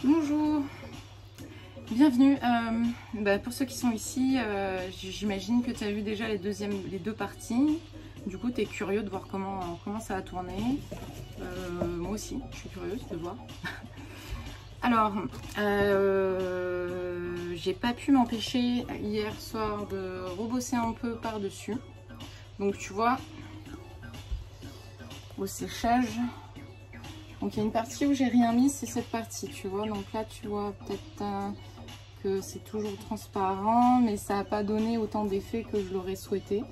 Bonjour, bienvenue. Pour ceux qui sont ici, j'imagine que tu as vu déjà les deux parties. Du coup, tu es curieux de voir comment ça a tourné. Moi aussi, je suis curieuse de voir. Alors, j'ai pas pu m'empêcher hier soir de rebosser un peu par-dessus. Donc tu vois, au séchage. Donc il y a une partie où j'ai rien mis, c'est cette partie, tu vois. Donc là, tu vois peut-être que c'est toujours transparent, mais ça n'a pas donné autant d'effet que je l'aurais souhaité.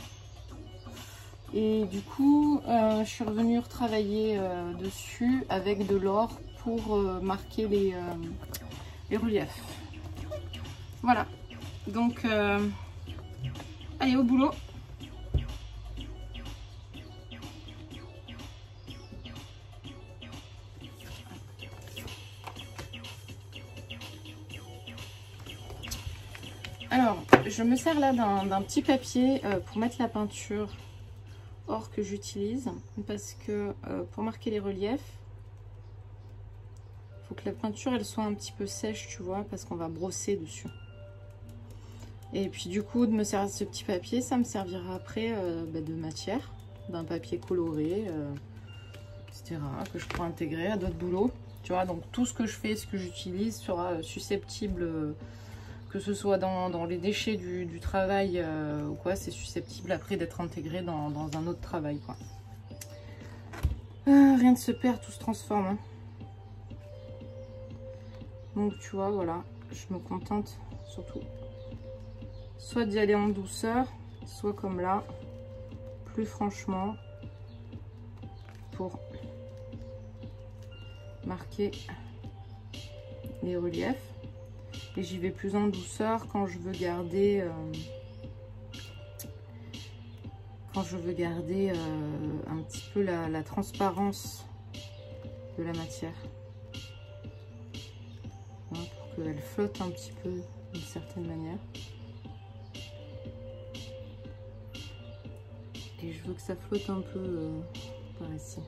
Et du coup, je suis revenue retravailler dessus avec de l'or pour marquer les reliefs. Voilà. Donc, allez au boulot. Alors, je me sers là d'un petit papier pour mettre la peinture or que j'utilise parce que pour marquer les reliefs, il faut que la peinture elle soit un petit peu sèche, tu vois, parce qu'on va brosser dessus. Et puis du coup, de me servir de ce petit papier, ça me servira après de matière, d'un papier coloré, etc., que je pourrai intégrer à d'autres boulots. Tu vois, donc tout ce que je fais, ce que j'utilise sera susceptible, que ce soit dans les déchets du travail ou quoi, c'est susceptible après d'être intégré dans un autre travail, quoi. Rien ne se perd, tout se transforme. Hein. Donc tu vois, voilà, je me contente surtout soit d'y aller en douceur, soit comme là, plus franchement, pour marquer les reliefs. Et j'y vais plus en douceur quand je veux garder un petit peu la transparence de la matière. Hein, pour qu'elle flotte un petit peu d'une certaine manière. Et je veux que ça flotte un peu par ici.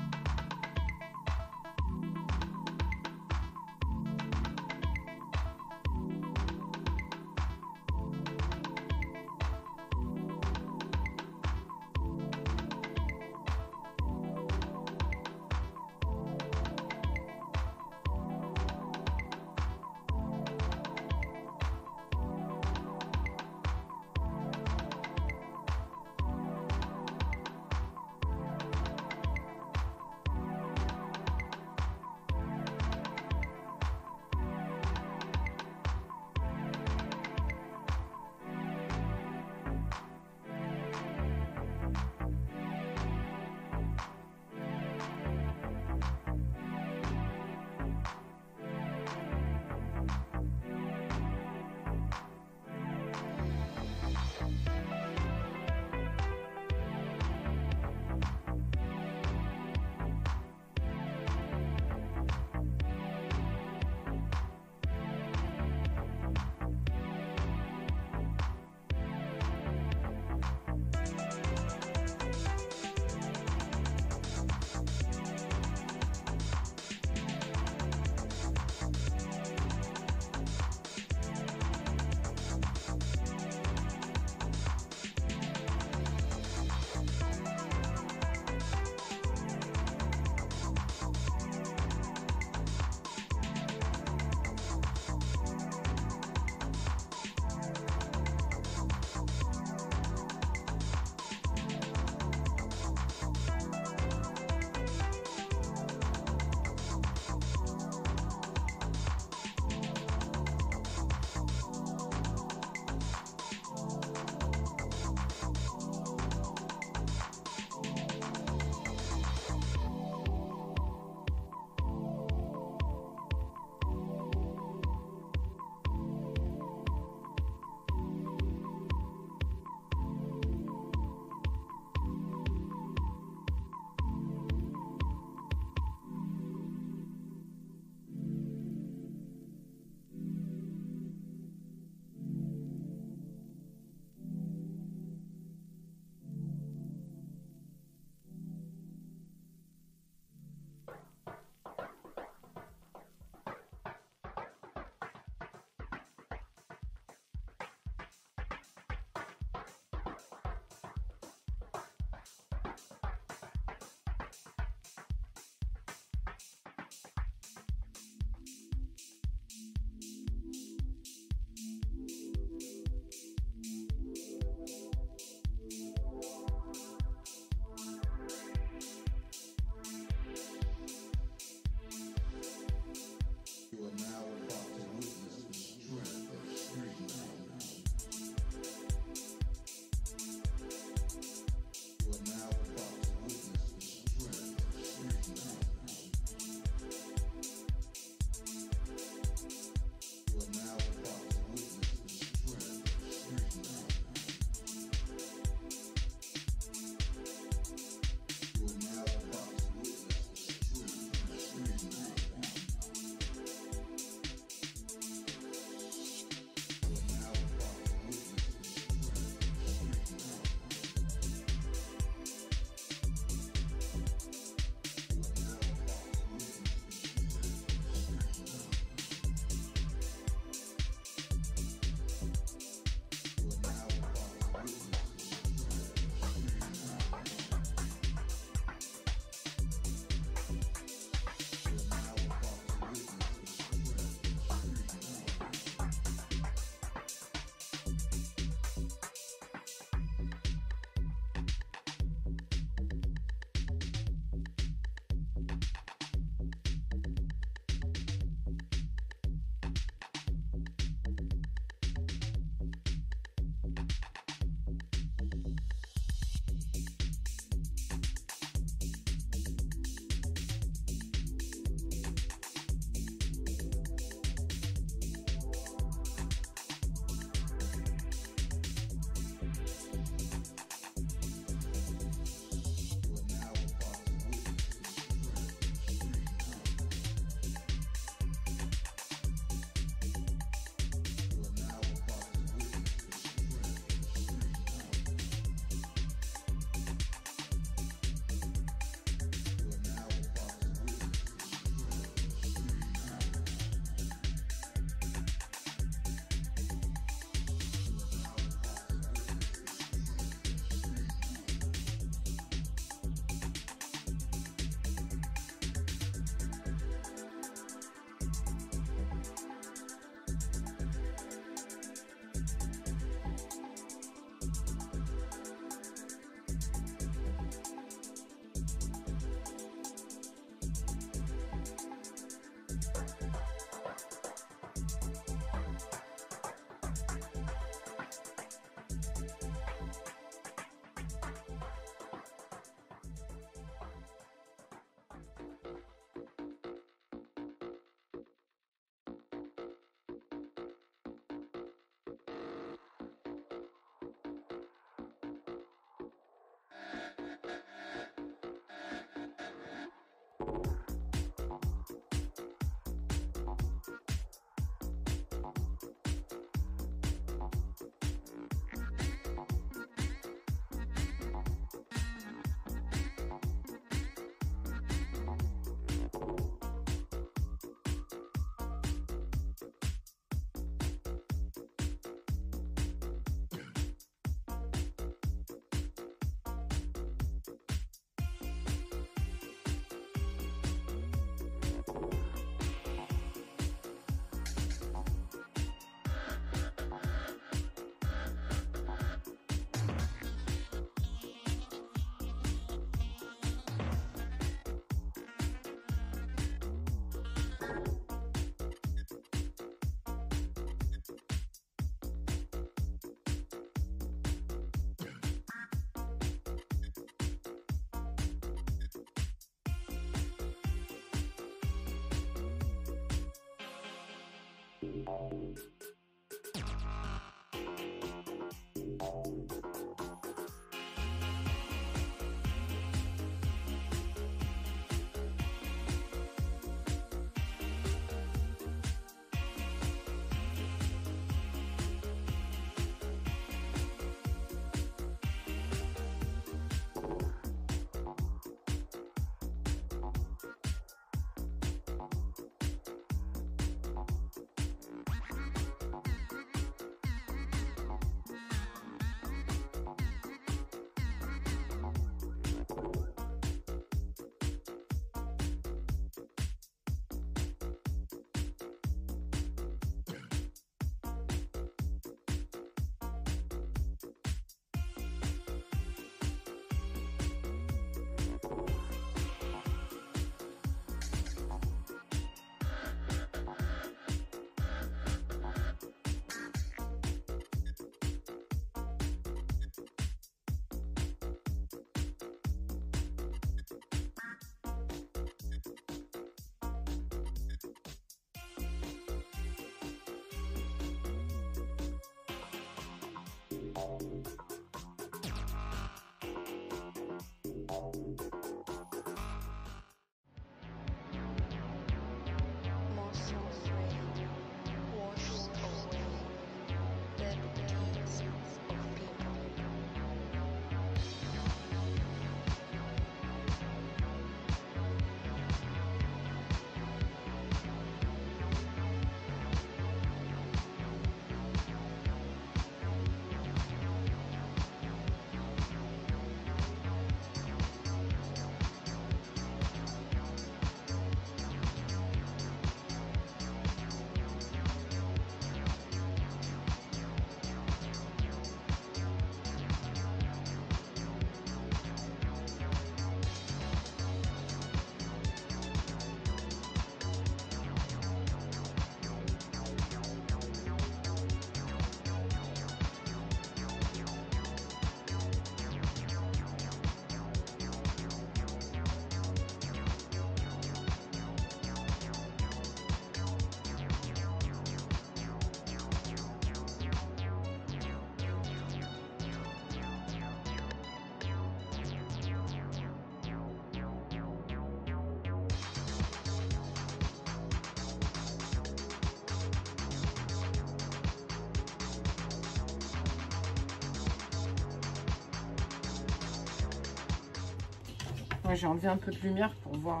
Ouais, j'ai enlevé un peu de lumière pour voir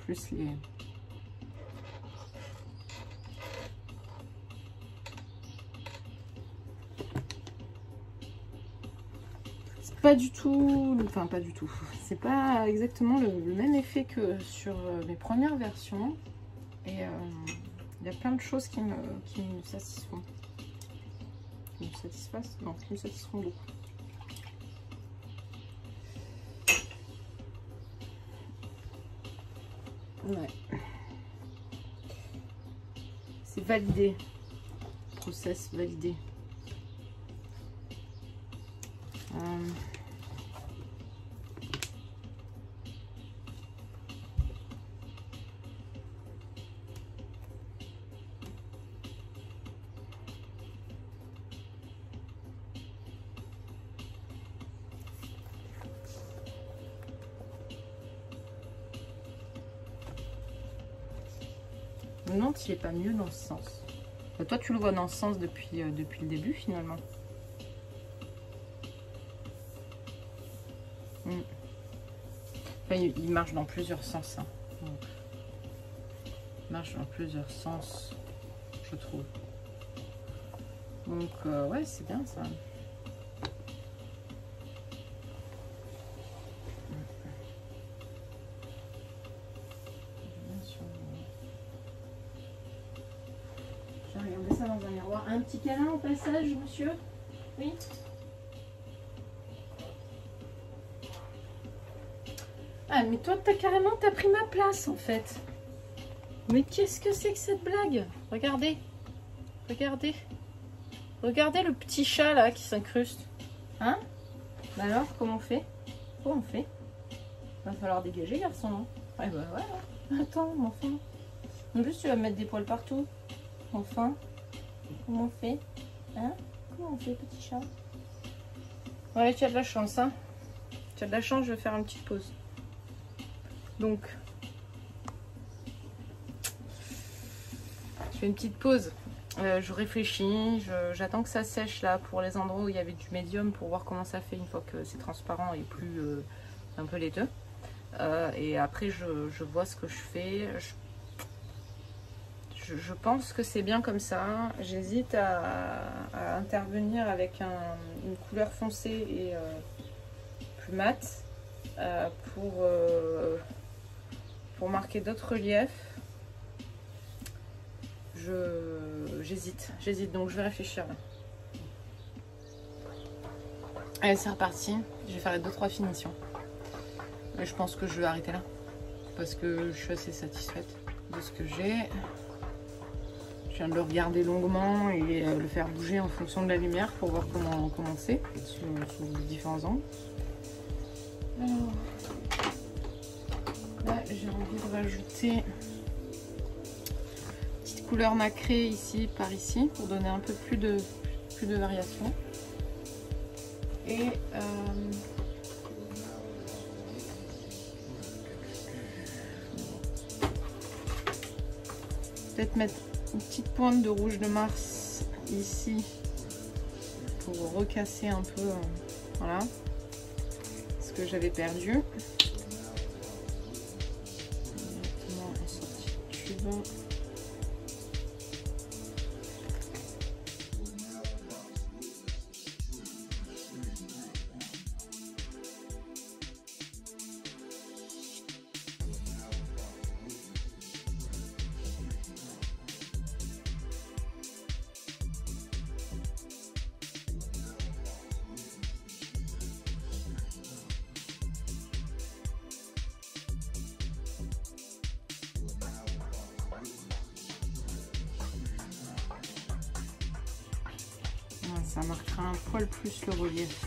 plus les... C'est pas du tout... Enfin, pas du tout. C'est pas exactement le même effet que sur mes premières versions. Et il y a plein de choses qui me satisfont. Qui me satisfassent? Non, qui me satisfont beaucoup. Ouais. C'est validé. Process validé. Je me demande s'il n'est pas mieux dans ce sens. Toi, tu le vois dans ce sens depuis le début, finalement. Enfin, il marche dans plusieurs sens. Hein. Donc, il marche dans plusieurs sens, je trouve. Donc, ouais, c'est bien ça. Je vais regarder ça dans un miroir. Un petit câlin au passage, monsieur? Oui. Ah, mais toi, t'as pris ma place, en fait. Mais qu'est-ce que c'est que cette blague? Regardez. Regardez. Regardez le petit chat, là, qui s'incruste. Hein? Bah alors, comment on fait? Comment on fait? Va falloir dégager, garçon, non? Ouais, bah voilà. Attends, mon enfant. En plus, tu vas me mettre des poils partout. Enfin, comment on fait? Hein? Comment on fait, petit chat? Ouais, tu as de la chance, hein. Tu as de la chance, je vais faire une petite pause. Donc, je fais une petite pause. Je réfléchis, j'attends que ça sèche là pour les endroits où il y avait du médium pour voir comment ça fait une fois que c'est transparent et plus un peu laiteux. Et après, je vois ce que je fais. Je pense que c'est bien comme ça. J'hésite à intervenir avec une couleur foncée et plus mate pour marquer d'autres reliefs. J'hésite, donc je vais réfléchir là. Allez, c'est reparti. Je vais faire les 2-3 finitions. Mais je pense que je vais arrêter là. Parce que je suis assez satisfaite de ce que j'ai. Je viens de le regarder longuement et le faire bouger en fonction de la lumière pour voir comment c'est sous différents angles. Alors, là, j'ai envie de rajouter couleur nacrée ici par ici pour donner un peu plus de variation et peut-être mettre une petite pointe de rouge de Mars ici pour recasser un peu voilà ce que j'avais perdu. Directement en sortie de tube. Ça marquera un poil plus le relief.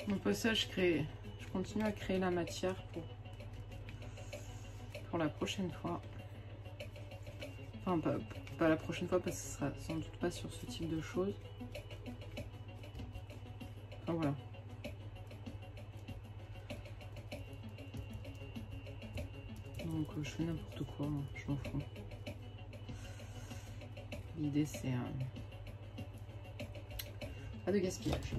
Au passage, je continue à créer la matière pour la prochaine fois. Enfin, pas la prochaine fois parce que ce sera sans doute pas sur ce type de choses. Enfin, voilà. Donc je fais n'importe quoi, hein, je m'en fous. L'idée c'est pas de gaspillage.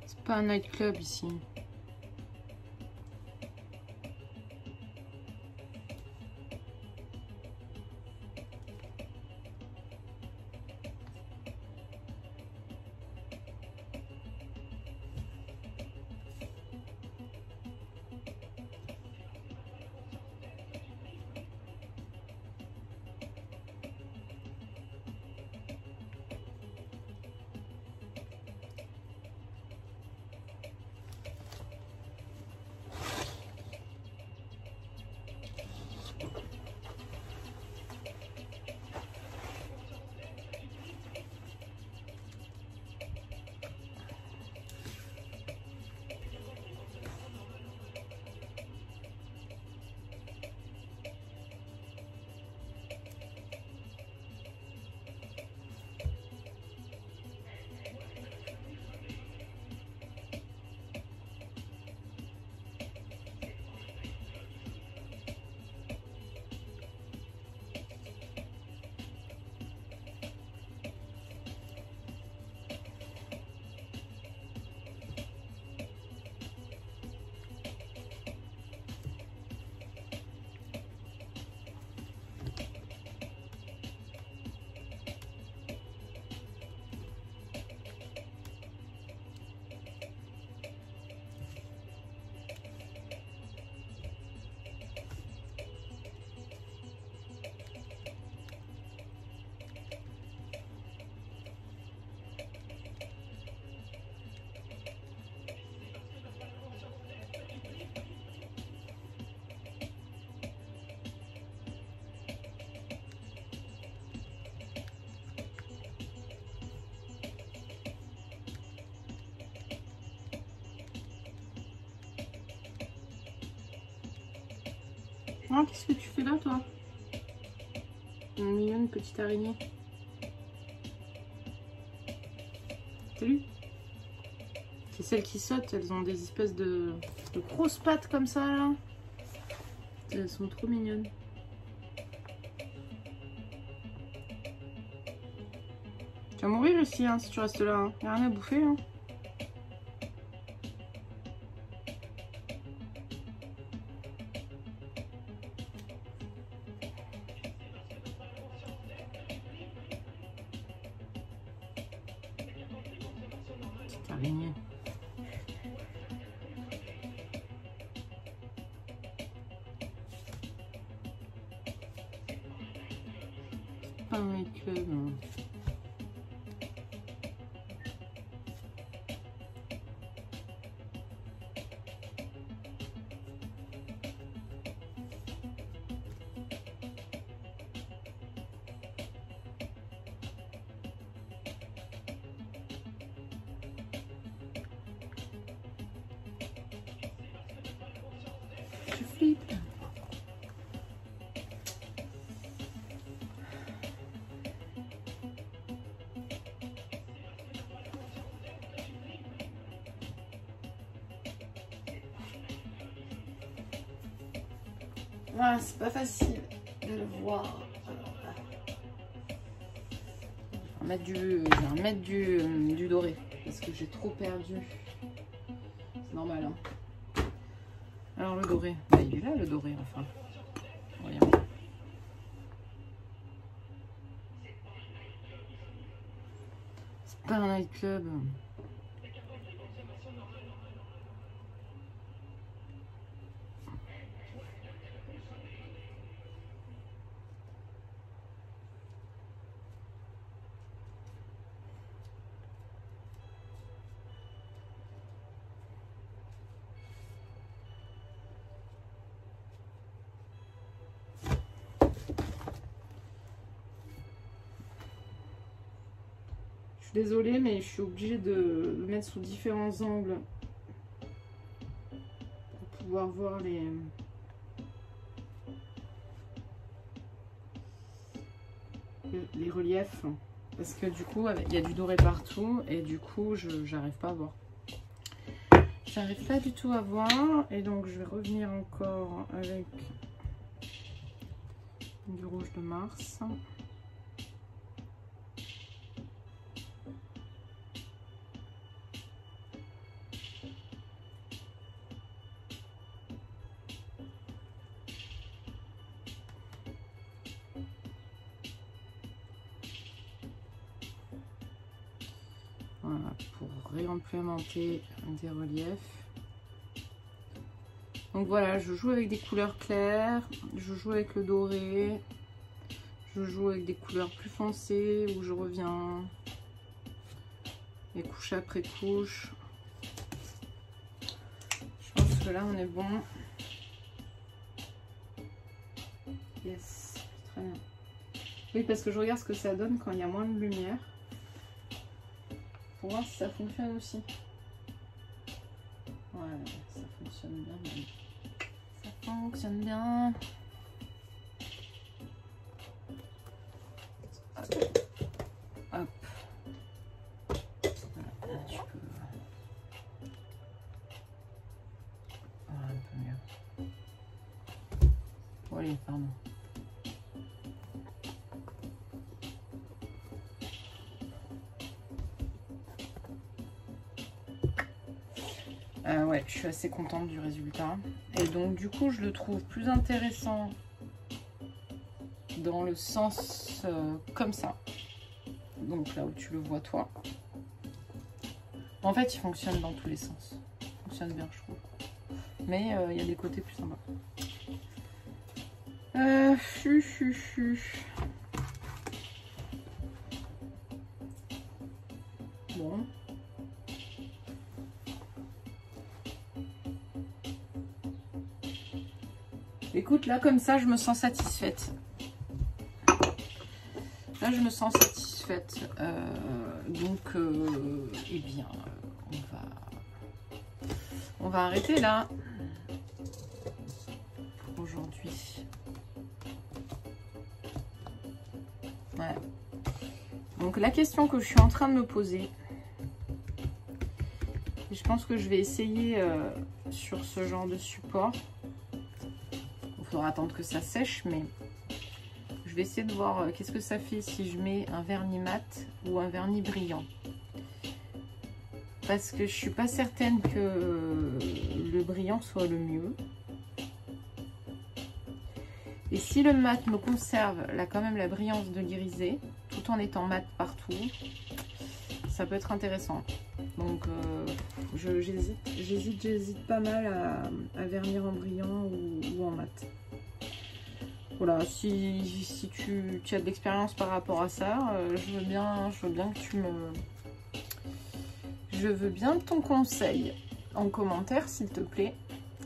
C'est pas un nightclub ici. Oh, qu'est-ce que tu fais là, toi? Une mignonne petite araignée. T'as vu? C'est celles qui sautent, elles ont des espèces de grosses pattes comme ça, là. Elles sont trop mignonnes. Tu vas mourir ici, hein, si tu restes là. Hein. Y'a rien à bouffer, hein. Petite araignée. Pas un club, non. Je flippe. Ah, c'est pas facile de le voir. Je vais remettre du doré parce que j'ai trop perdu. C'est normal, hein. Alors le doré, bah, il est là le doré enfin. Voyons. C'est pas un nightclub. Désolée, mais je suis obligée de le mettre sous différents angles pour pouvoir voir les reliefs. Parce que du coup, il y a du doré partout et du coup, j'arrive pas à voir. J'arrive pas du tout à voir et donc je vais revenir encore avec du rouge de Mars. Voilà, pour réimplémenter des reliefs. Donc voilà, je joue avec des couleurs claires, je joue avec le doré, je joue avec des couleurs plus foncées où je reviens et couche après couche. Je pense que là on est bon. Yes, très bien. Oui, parce que je regarde ce que ça donne quand il y a moins de lumière. Pour voir si ça fonctionne aussi. Ouais, ça fonctionne bien même. Ça fonctionne bien. Hop. Voilà, là, tu peux... Voilà, un peu mieux. Oui, pardon. Ouais, je suis assez contente du résultat. Et donc du coup, je le trouve plus intéressant dans le sens comme ça. Donc là où tu le vois toi. En fait, il fonctionne dans tous les sens. Il fonctionne bien, je trouve. Mais il y a des côtés plus sympas. Bon. Écoute, là, comme ça, je me sens satisfaite. Là, je me sens satisfaite. Donc, eh bien, on va arrêter là pour aujourd'hui. Ouais. Donc, la question que je suis en train de me poser, je pense que je vais essayer sur ce genre de support. Il faudra attendre que ça sèche, mais je vais essayer de voir qu'est-ce que ça fait si je mets un vernis mat ou un vernis brillant. Parce que je suis pas certaine que le brillant soit le mieux. Et si le mat me conserve là quand même la brillance de l'irisé, tout en étant mat partout, ça peut être intéressant. Donc j'hésite pas mal à vernir en brillant ou en mat. Voilà, si tu as de l'expérience par rapport à ça, je veux bien que tu me... Je veux bien ton conseil en commentaire, s'il te plaît.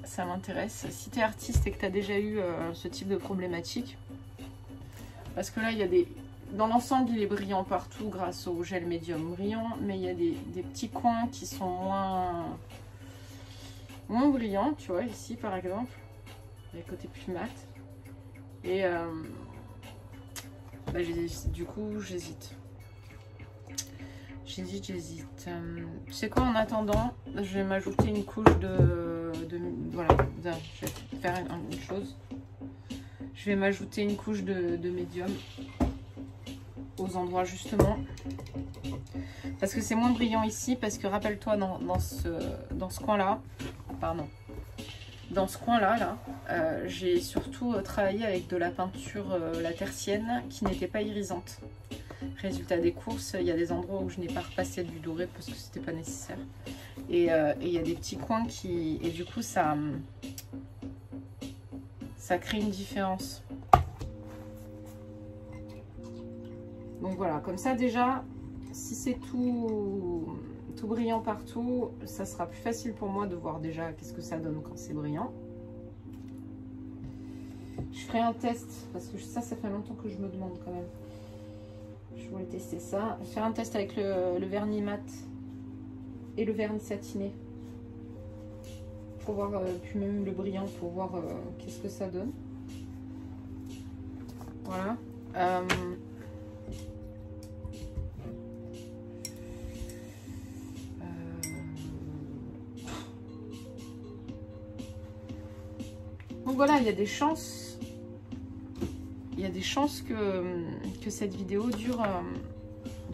Ça m'intéresse. Si tu es artiste et que tu as déjà eu ce type de problématique. Parce que là, il y a des... Dans l'ensemble, il est brillant partout grâce au gel médium brillant. Mais il y a des petits coins qui sont moins brillants. Tu vois, ici par exemple. Les côtés plus mat. Et bah, du coup, j'hésite. J'hésite. Tu sais quoi, en attendant, je vais m'ajouter une couche voilà, je vais faire une chose. Je vais m'ajouter une couche de médium aux endroits justement. Parce que c'est moins brillant ici, parce que rappelle-toi, dans ce coin-là, pardon, dans ce coin-là, j'ai surtout travaillé avec de la peinture la tertienne qui n'était pas irisante. Résultat des courses, il y a des endroits où je n'ai pas repassé du doré parce que c'était pas nécessaire. Et il y a des petits coins qui... Et du coup, ça crée une différence. Donc voilà, comme ça déjà, si c'est tout brillant partout, ça sera plus facile pour moi de voir déjà qu'est-ce que ça donne quand c'est brillant. Je ferai un test, parce que ça fait longtemps que je me demande quand même. Je voulais tester ça. Je vais faire un test avec le vernis mat et le vernis satiné. Pour voir, puis même le brillant, pour voir qu'est-ce que ça donne. Voilà. Donc voilà, il y a des chances. Il y a des chances que cette vidéo dure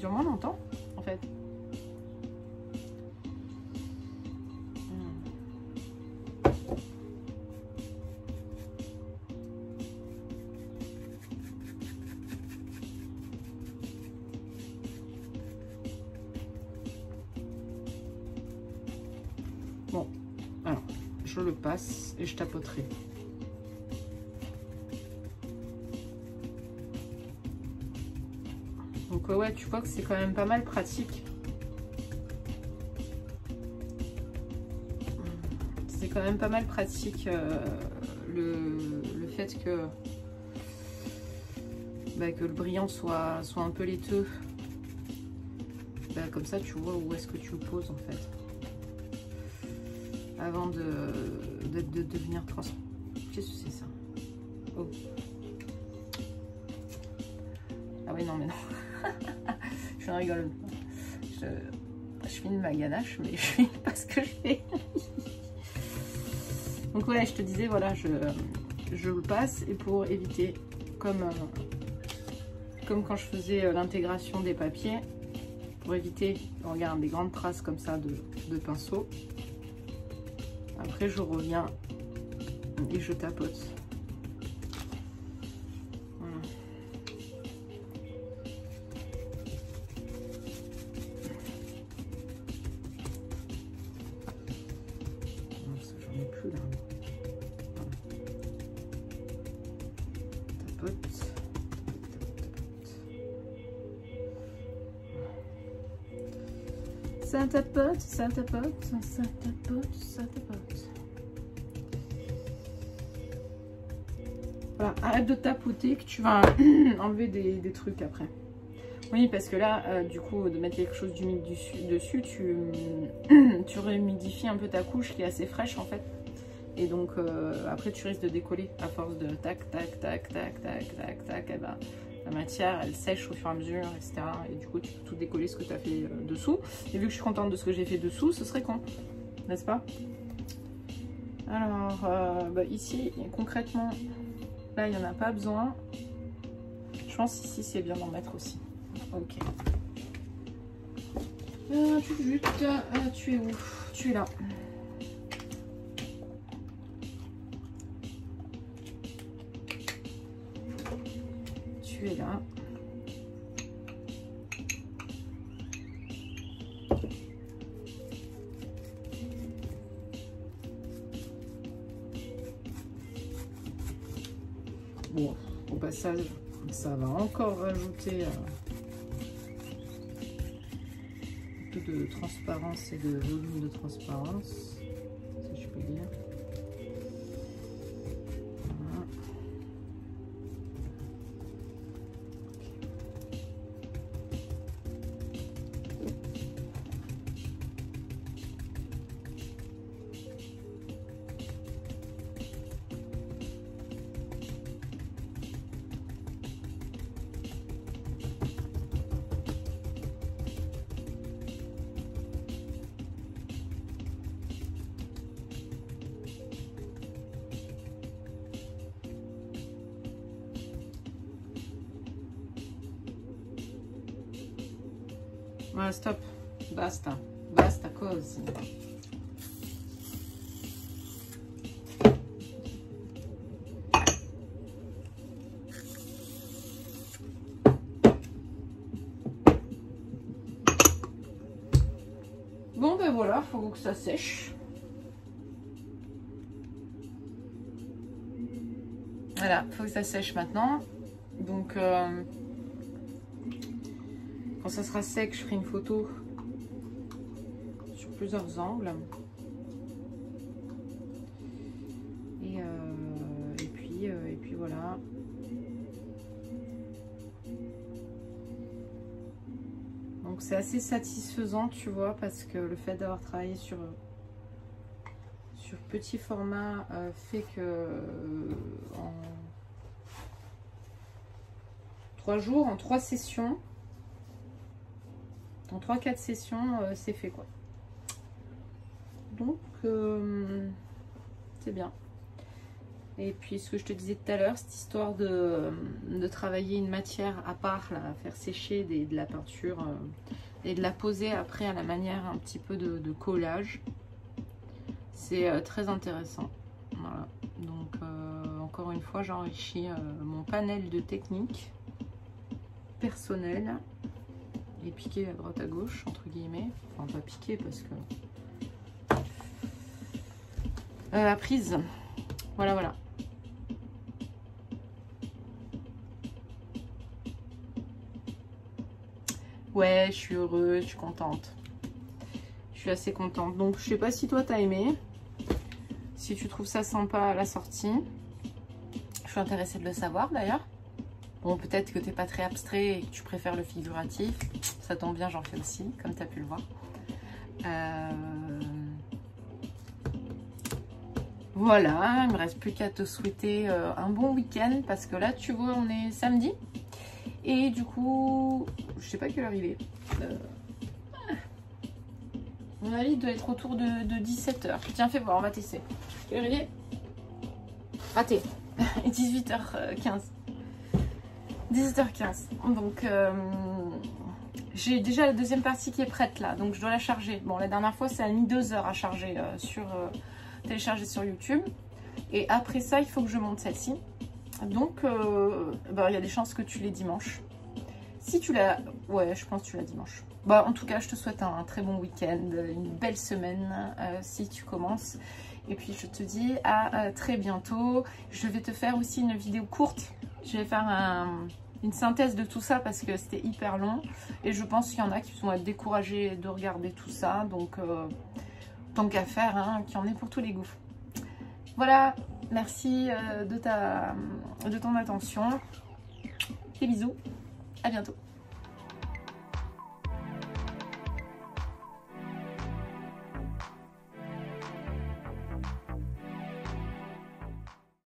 moins longtemps, en fait. Bon, alors, je le passe et je tapoterai. Donc ouais, tu vois que c'est quand même pas mal pratique. C'est quand même pas mal pratique le fait que le brillant soit un peu laiteux. Comme ça, tu vois où est-ce que tu le poses en fait. Avant de devenir transparent. Qu'est-ce que c'est ça? Oh. Ah oui, non mais non. Je rigole. Je filme ma ganache, mais je filme pas ce que je fais. Donc ouais, je te disais, voilà, je le passe, et pour éviter, comme quand je faisais l'intégration des papiers, pour éviter, regarde, des grandes traces comme ça de pinceau. Après, je reviens et je tapote. Ça tapote, ça tapote, ça tapote, ça tapote. Voilà, arrête de tapoter que tu vas enlever des trucs après. Oui, parce que là, du coup, de mettre quelque chose d'humide dessus, tu réhumidifies un peu ta couche qui est assez fraîche en fait. Et donc, après, tu risques de décoller à force de tac, tac, tac, tac, tac, tac, tac. Et ben, la matière, elle sèche au fur et à mesure, etc. Et du coup, tu peux tout décoller ce que tu as fait dessous. Et vu que je suis contente de ce que j'ai fait dessous, ce serait con, n'est-ce pas? Alors, ici, concrètement, là, il n'y en a pas besoin. Je pense ici, c'est bien d'en mettre aussi. Ok. Tu es où? Tu es là. Tu es là. Bon, au passage, ça va encore rajouter un peu de transparence et de volume de transparence, si je peux dire. Voilà. Voilà, stop, basta, basta così. ben voilà, faut que ça sèche. Voilà, faut que ça sèche maintenant. Donc, quand ça sera sec, je ferai une photo sur plusieurs angles. Et puis voilà. Donc c'est assez satisfaisant, tu vois, parce que le fait d'avoir travaillé sur petit format fait que en 3 jours, en 3 sessions, en 3-4 sessions, c'est fait quoi. Donc c'est bien. Et puis ce que je te disais tout à l'heure, cette histoire de travailler une matière à part, là, faire sécher de la peinture et de la poser après à la manière un petit peu de collage, c'est très intéressant. Voilà. Donc encore une fois, j'enrichis mon panel de techniques personnelles et piquer à droite à gauche, entre guillemets. Enfin, pas piquer parce que... à prise. Voilà, voilà. Ouais, je suis heureuse, je suis contente. Je suis assez contente. Donc, je sais pas si toi, t'as aimé. Si tu trouves ça sympa à la sortie. Je suis intéressée de le savoir, d'ailleurs. Bon, peut-être que t'es pas très abstrait et que tu préfères le figuratif. Ça tombe bien, j'en fais aussi, comme tu as pu le voir. Voilà, il me reste plus qu'à te souhaiter un bon week-end. Parce que là, tu vois, on est samedi. Et du coup, je sais pas quelle heure il est. Mon avis, il doit être autour de 17h. Tiens, fais voir, on va tester. Quelle heure il est? Raté. 18h15. 18h15. Donc, j'ai déjà la deuxième partie qui est prête là. Donc, je dois la charger. Bon, la dernière fois, ça a mis 2 heures à charger télécharger sur YouTube. Et après ça, il faut que je monte celle-ci. Donc, il y a des chances que tu l'aies dimanche. Si tu l'as... Ouais, je pense que tu l'as dimanche. Bah, en tout cas, je te souhaite un très bon week-end, une belle semaine si tu commences. Et puis, je te dis à très bientôt. Je vais te faire aussi une vidéo courte. Je vais faire une synthèse de tout ça parce que c'était hyper long. Et je pense qu'il y en a qui vont être découragés de regarder tout ça. Donc, tant qu'à faire, hein, qu'il y en ait pour tous les goûts. Voilà, merci de ton attention. Des bisous, à bientôt.